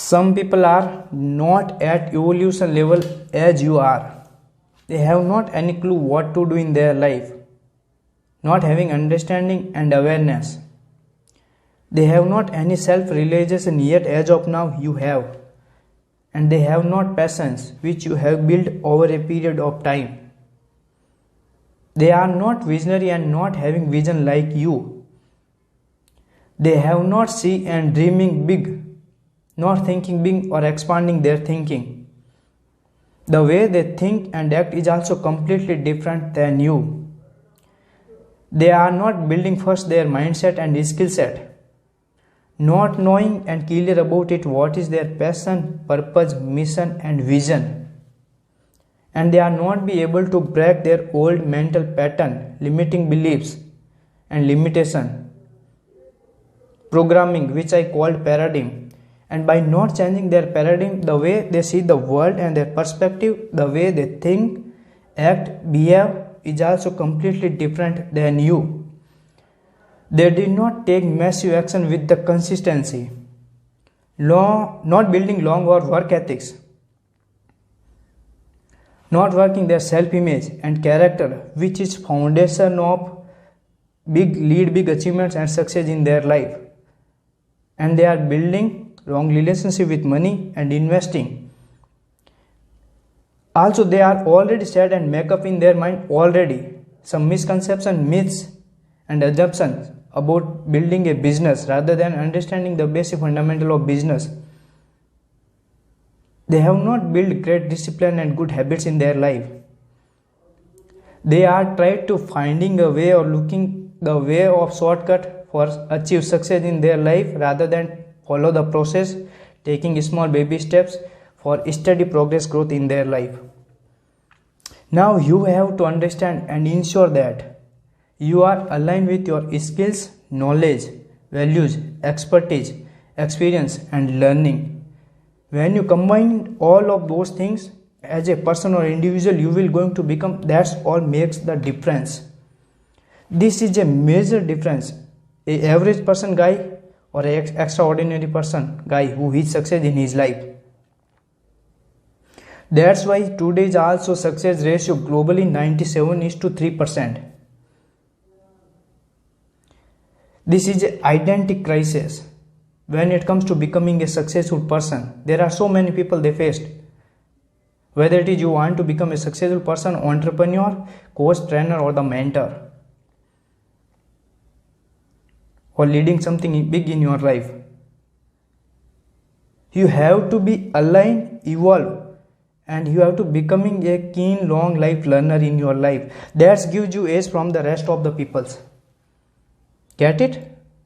Some people are not at evolution level as you are. They have not any clue what to do in their life, not having understanding and awareness. They have not any self-realization yet as of now you have. And they have not patience which you have built over a period of time. They are not visionary and not having vision like you. They have not see and dreaming big, not thinking big or expanding their thinking. The way they think and act is also completely different than you. They are not building first their mindset and skill set, not knowing and clear about it what is their passion, purpose, mission and vision. And they are not be able to break their old mental pattern, limiting beliefs and limitation, programming which I called paradigm. And by not changing their paradigm, the way they see the world and their perspective, the way they think, act, behave is also completely different than you. They did not take massive action with the consistency, not building long or work ethics, not working their self-image and character, which is foundation of big achievements and success in their life. And they are building wrong relationship with money and investing. Also, they are already set and make up in their mind already some misconception, myths and assumptions about building a business rather than understanding the basic fundamental of business. They have not built great discipline and good habits in their life. They are tried to finding a way or looking the way of shortcut for achieve success in their life rather than follow the process, taking small baby steps for steady progress growth in their life. Now you have to understand and ensure that you are aligned with your skills, knowledge, values, expertise, experience and learning. When you combine all of those things as a person or individual, you will going to become, that's all makes the difference. This is a major difference. A average person guy or an extraordinary person guy who is success in his life. That's why today's also success ratio globally 97:3%. This is an identity crisis when it comes to becoming a successful person. There are so many people they faced. Whether it is you want to become a successful person, entrepreneur, coach, trainer or the mentor, or leading something big in your life, you have to be aligned, evolve, and you have to becoming a keen long life learner in your life. That gives you edge from the rest of the peoples. Get it?